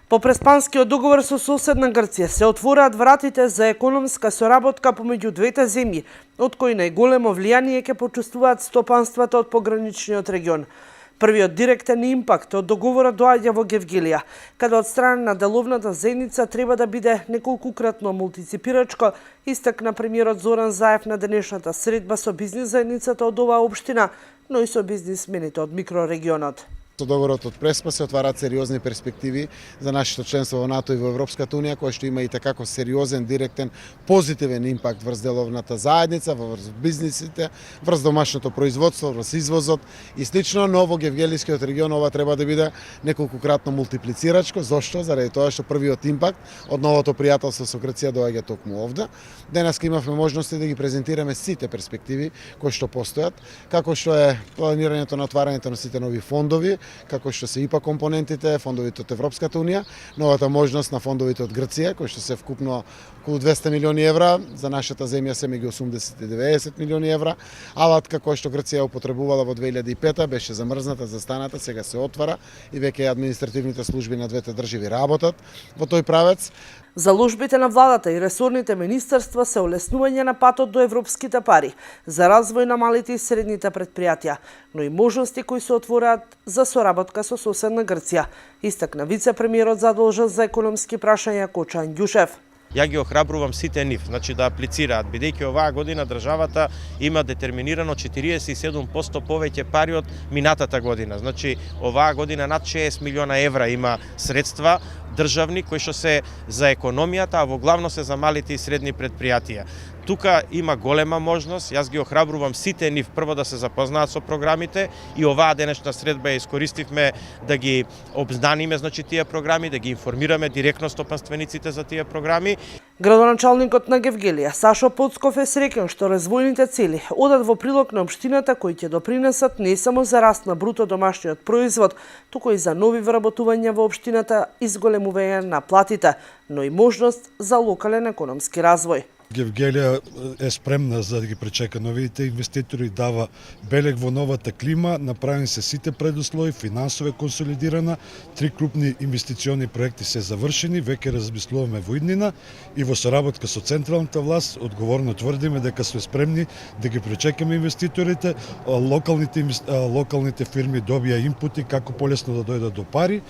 По Преспанскиот договор со соседна Грција се отвораат вратите за економска соработка помеѓу двете земји, од кои најголемо влијание ќе почувствуваат стопанствата од пограничниот регион. Првиот директен импакт од договорот доаѓа во Гевгелија, каде од страна на деловната заедница треба да биде неколкукратно мултиципирачко, истакна премиерот Зоран Заев на денешната средба со бизнис заедницата од оваа општина, но и со бизнисмените од микрорегионот. Со договорот од Преспа се отвараат сериозни перспективи за нашето членство во НАТО и во Европската унија, кој што има и такако сериозен, директен, позитивен импакт врз деловната заедница, врз бизнисите, врз домашното производство, врз извозот и слично, но во Гевгелискиот регион ова треба да биде неколкукратно мултиплицирачко. Зошто? Заради тоа што првиот импакт од новото пријателство со Грција доаѓа токму овде. Денеска имавме можности да ги презентираме сите перспективи кои што постојат, како што е планирањето на отварањето на сите нови фондови, како што се ИПА компонентите, фондовите од Европската унија, новата можност на фондовите од Грција, кои што се вкупно околу 200 милиони евра, за нашата земја се меѓу 80 и 90 милиони евра. Алатка која што Грција употребувала во 2005 беше замрзната, застаната, сега се отвара и веќе административните служби на двете држави работат во тој правец. Заложбите на владата и ресорните министерства се олеснување на патот до европските пари за развој на малите и средните предпријатија, но и можности кои се отвораат за соработка со соседна Грција, истакна вице-премиерот задолжен за економски прашања Коча Ангјушев. Ја ги охрабрувам сите нив, да аплицираат, бидејќи оваа година државата има детерминирано 47% повеќе пари од минатата година. Оваа година над 60 милиона евра има средства државни кои што се за економијата, а во главно се за малите и средни предпријатија. Тука има голема можност, јас ги охрабрувам сите нив прво да се запознаат со програмите и оваа денешна средба ја искористивме да ги обзнаниме тие програми, да ги информираме директно стопанствениците за тие програми. Градоначалникот на Гевгелија Сашо Поцков е среќен што развојните цели одат во прилог на општината кои ќе допринесат не само за раст на бруто домашниот производ, туку и за нови вработувања во општината и зголемување на платите, но и можност за локален економски развој. Гевгелија е спремна за да ги пречека новите инвеститори, дава белег во новата клима, направени се сите предуслови, финансово е консолидирана, 3 крупни инвестициони проекти се завршени, веќе размислуваме во иднина и во соработка со централната власт одговорно тврдиме дека сме спремни да ги пречекаме инвеститорите, локалните фирми добија инпути како полесно да дојдат до пари,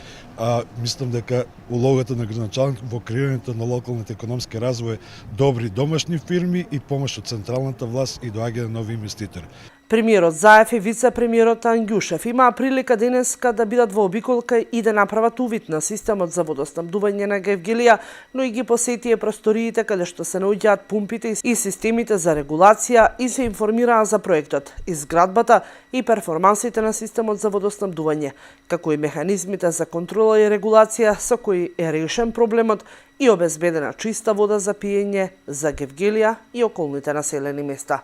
мислам дека улогата на градоначалник во креирањето на локалните економски развој добри домашни фирми и помош од централната власт и доаѓање на нови инвеститори. Премиерот Заев и вице-премиерот Ангјушев имаа прилика денеска да бидат во обиколка и да направат увид на системот за водоснабдување на Гевгелија, но и ги посетија просториите каде што се наоѓаат пумпите и системите за регулација и се информираа за проектот, изградбата и перформансите на системот за водоснабдување, како и механизмите за контрола и регулација со кои е решен проблемот и обезбедена чиста вода за пиење за Гевгелија и околните населени места.